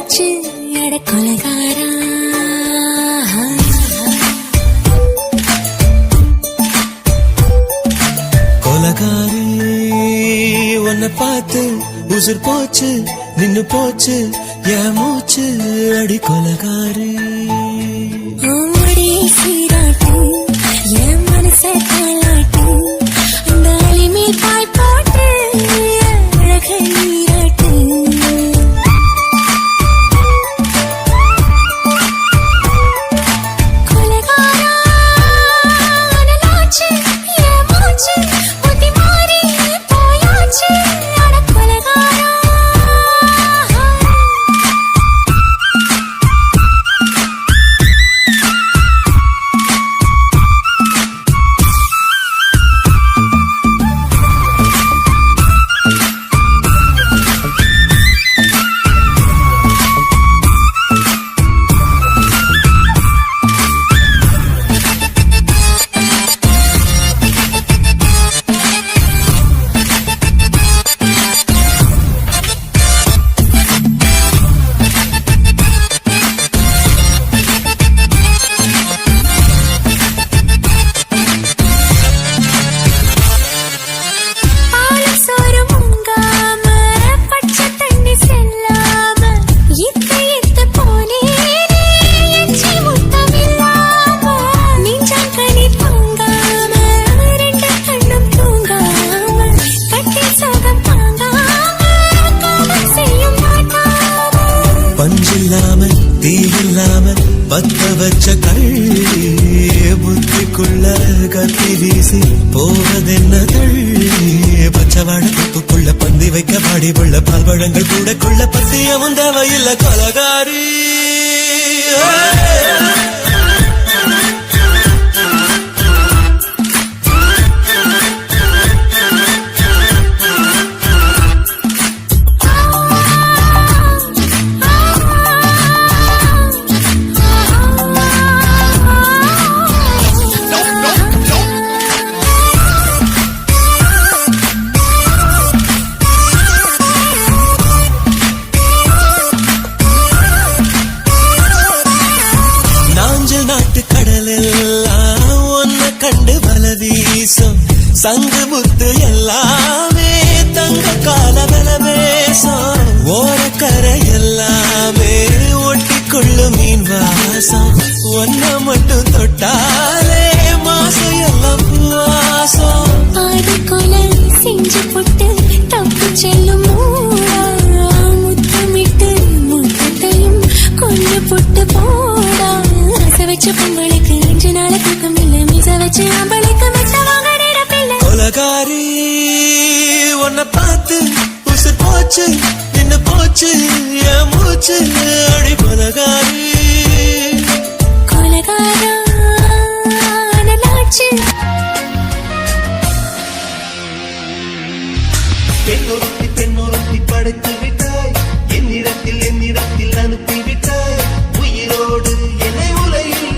போச்சு அட கொலகாரா. கொலகாரி உன்னை பார்த்து உசுர் போச்சு நின்னு போச்சு என் மூச்சு அடி கொலகாரி. சீராட்டு என் மனச தாளாட்டு அந்த அலிமே பாய் போட்டு அழக நீராட்டு. கொலகாரா அனலாச்சு என் மூச்சு புத்தி மாறி போயாச்சு அட கொலகாரா. பஞ்சில்லாம தீயில்லாம பத்த வச்ச கள்ளி புத்திக்குள்ள கத்தி வீசி போவதென்ன தள்ளி பச்சவாட துப்புக்குள்ள பந்தி வைக்க பாடி உள்ள பால்வழங்கள் கூட கொள்ள பத்தியமும் தேவையில்ல கொலகாரி. நாட்டு கடலெல்லாம் ஒன்ன கண்டு வல வீசும் சங்கு முத்து எல்லாமே தங்க கால வல பேசும் ஓரக்கரை எல்லாமே ஒட்டிக்கொள்ளு மீன் வாசம் ஒன்ன மட்டும் தொட்டாலே மாசம் எல்லாம் வாசம். ஆதி கொலை செஞ்சு போட்டு தப்பு செல்லும் முத்தமிட்டு முத்தத்தையும் கொண்டு போட்டு போடா. வச்ச பொங்கலுக்கு 5 நாள் தூக்கம் இல்ல மிச வச்சு அம்பளுக்கு மெத்த வாங்க நேரப்பில்லை. கொலகாரி உன்னை பார்த்து உசுர் போச்சு நின்னு போச்சு என் மூச்சு அடி கொலகாரி. கொலகாரா அனலாச்சு பெண்ணொருத்தி பெண்ணொருத்தி படைத்து விட்டாய் என்னிடத்தில் அனுப்பி விட்டாய் உயிரோடு என்னை உலகில்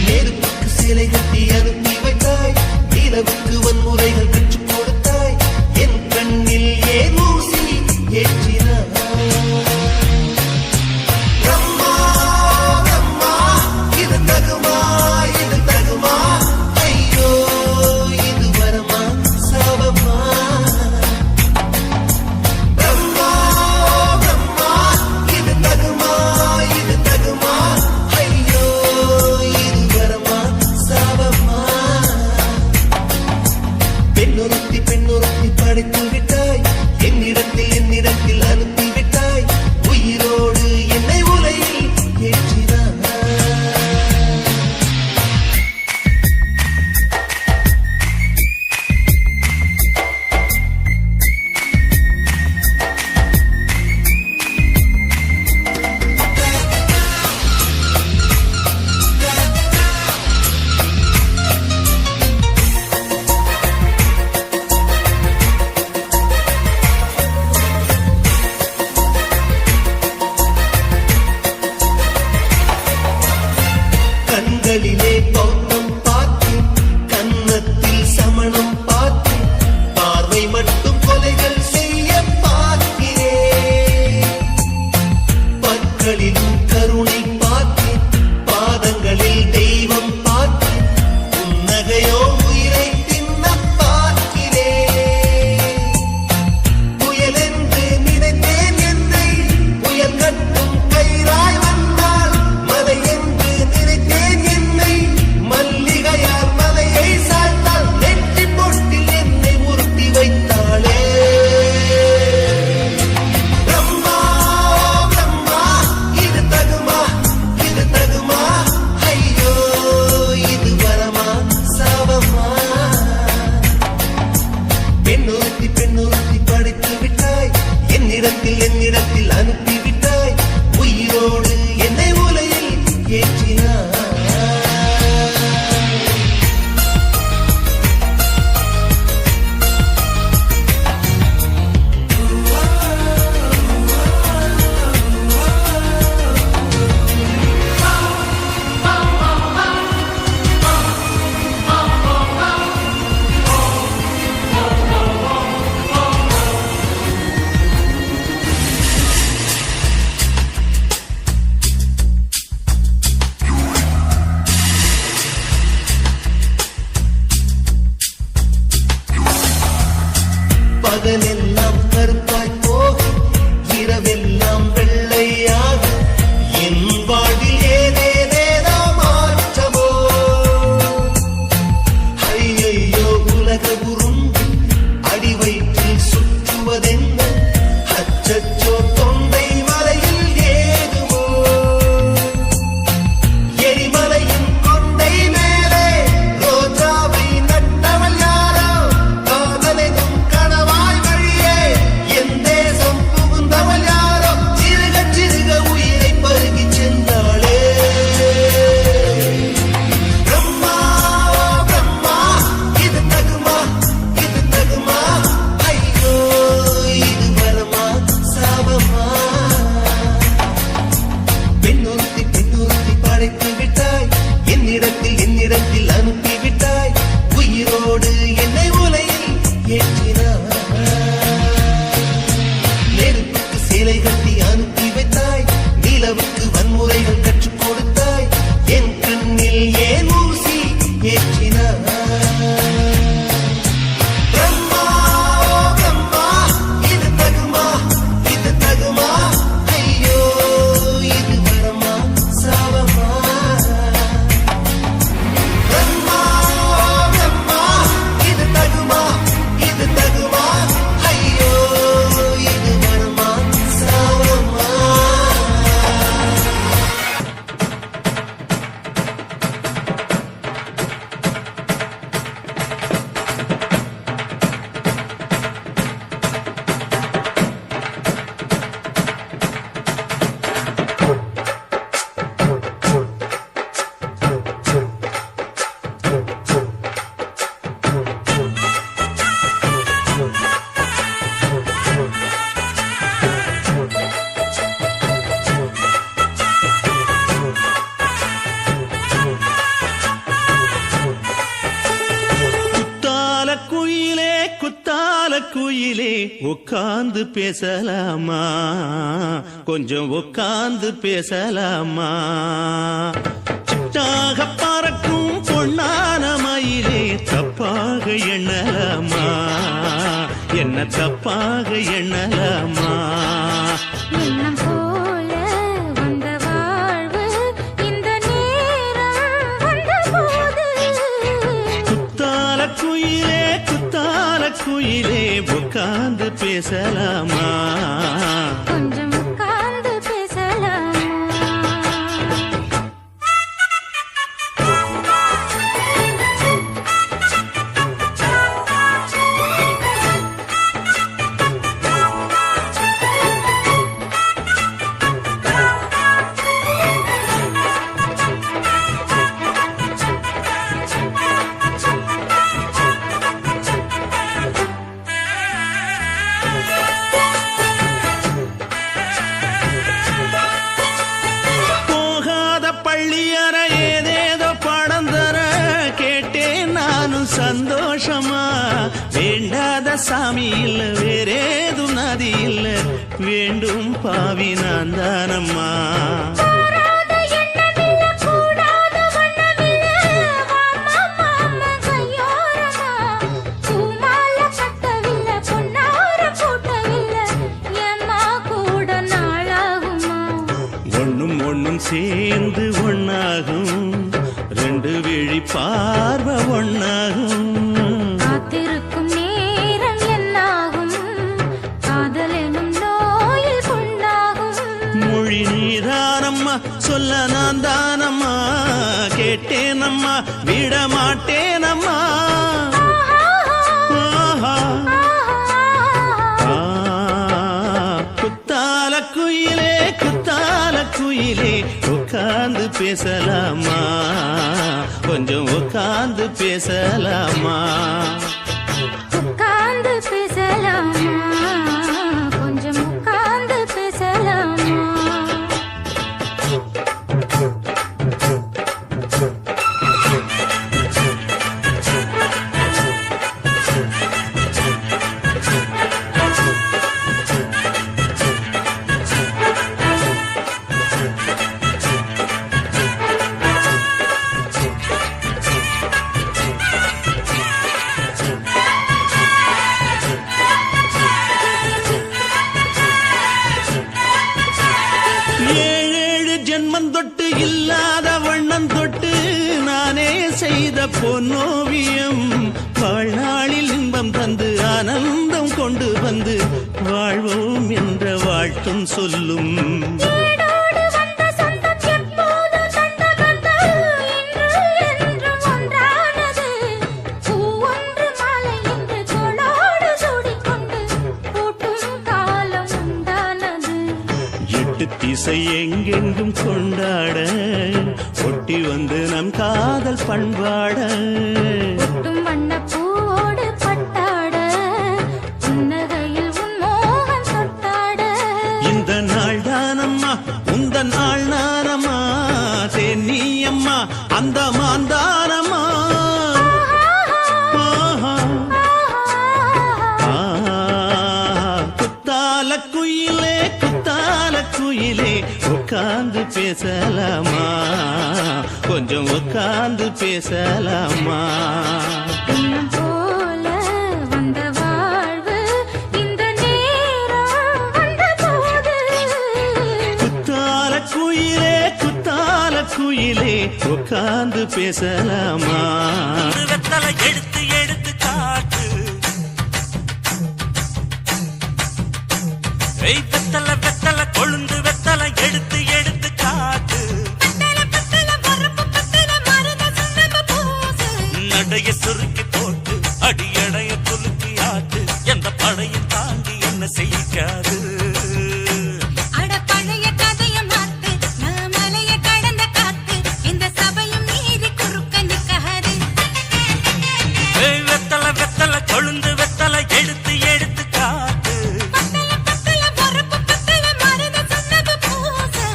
நெருப்புக்கு சிலை கட்டி அனுப்பி வைத்தாய் நிலவுக்கு வன்முறைகள் கற்றுக் கொடுத்தாய் என் கண்ணில் ஏன் ஊசி ஏற்றினாய். கண்களிலும் கருணை பார்த்தேன், பாதங்களில் தெய்வம் பார்த்தேன், புன்னகையோ உயிரை தின்ன பார்க்கிறேன். புயல் என்று நினைத்தேன் என்னை, புயல் கட்டும் கயிறாய் வந்தால், மலை என்று நினைத்தேன் என்னை, மல்லிகையால் மலையை சாய்த்தால், நெற்றி பொட்டில் என்னை உருட்டி வைத்தாளே. பிரம்மா பிரம்மா, இது தகுமா, இது தகுமா, ஐயோ இது வரமா சாபமா. பெண்ணுறுத்தி பெண்ணுறுத்தி படைத்து விட்டாய், என்னிடத்தில் அனுப்பி விட்டாய், உயிரோடு என்னை உலையில் ஏற்றினாய். பகலெல்லாம் கருப்பாய் போக, இரவெல்லாம் வெள்ளையாக, என் வாழ்வில் ஏதேதேதோ மாற்றமோ. ஐயையோ உலக உருண்டு அடி வயிற்றில் சுற்றுவதென்ன, அச்சச்சோ தொண்டை மலையில் ஏதுமோ. எரிமலையின் கொண்டை மேலே ரோஜாவை நட்டவள் யாரோ, காதலெனும் கணவாய் வழியே என் தேசம் புகுந்தவள் யாரோ, சிறுக சிறுக உயிரை பருகிச் சென்றாளே. பிரம்மா பிரம்மா, இது தகுமா, இது தகுமா, ஐயோ இது வரமா சாபமா. பெண்ணுறுத்தி பெண்ணுறுத்தி படைத்து விட்டாய், என்னிடத்தில் அனுப்பி விட்டாய், உயிரோடு என்னை உலையில் ஏற்றினாய். நெருப்புக்கு சேலை கட்டி அனுப்பி வைத்தாய், நிலவுக்கு வன்முறைகள் கற்றுக் கொடுத்தாய், என் கண்ணில் ஏன் ஊசி ஏற்றினாய். பிரம்மா பிரம்மா, இது தகுமா, இது தகுமா, ஐயோ இது வரமா சாபமா. பிரம்மா பிரம்மா, இது தகுமா, இது தகுமா, ஐயோ இது வரமா சாபமா. குத்தால குயிலே உட்கார்ந்து பேசலாமா, கொஞ்சம் உட்கார்ந்து பேசலாமா. சிட்டாக பறக்கும் பொன்னான மயிலே தப்பாக எண்ணலாமா, என்ன தப்பாக எண்ணலாமா. எண்ணம் போல வந்த வாழ்வு இந்த நேரம் வந்தபோது, குத்தால குயிலே குத்தால குயிலே உட்கார்ந்து பேசலாமா, கொஞ்சம் உட்கார்ந்து பேசலாமா. சந்தோஷமா வேண்டாத சாமி இல்ல வேறேதும் நதி இல்ல வேண்டும் பாவி நான் தானம்மா. ஒண்ணும் ஒண்ணும் சேர்ந்து ஒண்ணாகும் ரெண்டு விழி பார்வை ஒண்ணாகும் காத்திருக்கும் நேரம் என்னாகும் காதல் எனும் நோயில் புண்ணாகும் மொழி நீதானம்மா சொல்ல நான் தானம்மா கேட்டேனம்மா விட மாட்டேனம்மா ஆஹா. குத்தால குயிலே குத்தால குயிலே உட்கார்ந்து பேசலாமா கொஞ்சம் உட்கார்ந்து பேசலாமா உட்கார்ந்து பேசலாமா கொஞ்சம் உட்கார்ந்து பேசலாமா ஏழேழு ஜென்மம் தொட்டு இல்லாத வண்ணம் தொட்டு நானே செய்த பொன்னோவியம் வாழ்நாளில் இன்பம் தந்து ஆனந்தம் கொண்டு வந்து வாழ்வோம் என்ற வாழ்த்தும் சொல்லும் ஏடோடு வந்த சொந்தம் எப்போதும் தந்த பந்தம் இன்று என்றும் ஒன்றானது பூ ஒன்று மாலை என்று தோளோடு சூடிக்கொண்டு பூட்டும் காலம் உண்டானது எட்டு திசை எங்கெங்கும் கொண்டாட ஒட்டி வந்து நம் காதல் பண்பாட ஒட்டும் வண்ண பூவோடு பட்டாட புன்னகையில் உன் மோகம் தொட்டாட இந்த நாள் தானம்மா உந்த நாள் நானம்மா தென்னியம்மா அந்த மாந்தானம்மா ஆஹா. குத்தால குயிலே குத்தால குயிலே உட்கார்ந்து பேசலாமா கொஞ்சம் உட்கார்ந்து பேசலாமா இன்னும் போல வந்த வாழ்வு இந்த நேரம் வந்த போது குத்தால குயிலே குத்தால குயிலே உட்கார்ந்து பேசலாமா வெத்தலை எடுத்து எடுத்து காட்டு வெத்தலை வெத்தலை கொழுந்து வெத்தலை எடுத்து எடுத்து காட்டு நடைய சுருக்கி போட்டு அடியடைய குலுக்கி ஆட்டு எந்த படையும் தாண்டி என்ன செய்யாது அட பழைய கதைய மாத்து நான் மலைய கடந்த காத்து இந்த சபையும் மீறி குறுக்க நிக்காது வெத்தலை வெத்தலை கொழுந்து வெத்தலை எடுத்து எடுத்து காட்டு பத்தல பொறுப்பு பத்தல மருத சொன்னது பூசு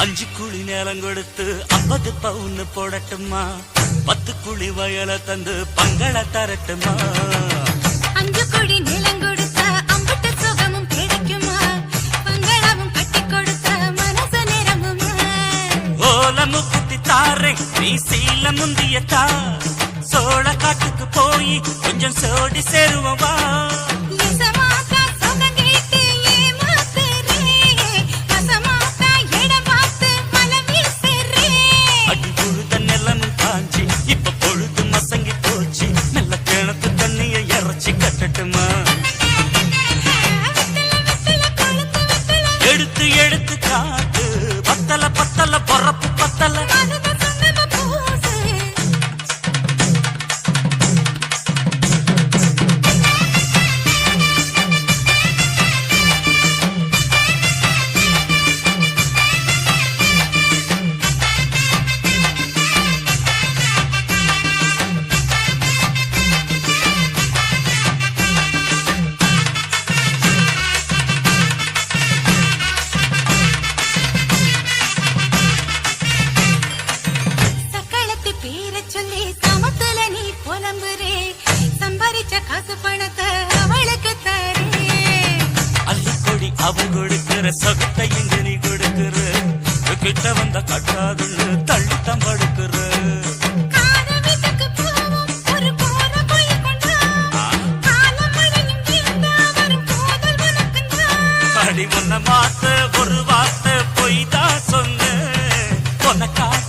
அஞ்சு குழி நேரம் கொடுத்து 50 பவுன் போடட்டுமா 10 குழி வயல தந்து பங்கள தரட்டுமா அஞ்சு கோடி நிலம் கொடுத்தா அம்பட்டு சுகமும் கிடைக்குமா பங்களாவும் கட்டி கொடுத்தா மனசு நிரம்புமா ஓல முக்குத்தி தாரை நீ சீல முந்தியத்தா சோழ காட்டுக்கு போய் கொஞ்சம் சோடி சேருவம் வா எசமாக்கா சொகம் கேட்டு ஏமாத்துறே வசமாக்கா இடம் பார்த்து மலம் வீசுறே அடி புழுத நிலமும் காஞ்சி இப்ப பொழுது மசங்கி போச்சு நல்ல கிணத்து தண்ணிய இறைச்சி கட்டட்டுமா எடுத்து எடுத்து காட்டு பத்தல பத்தல பொறப்பு பத்தல மனத சொன்னது பூசு கொடுக்கிற சொகத்தை எங்க நீ கொடுக்கிற கிட்ட வந்த கட்டாதுன்னு தள்ளித்தான் படுக்கிற காத வீட்டுக்கு போவோம் ஒரு போற போய் கொண்டா காலம் மழையும் தீர்ந்தா வரும் போதல் உனக்குண்டா அடி உன்னை மாத்த ஒரு வார்த்தை பொய் தான் சொன்ன உனக்காக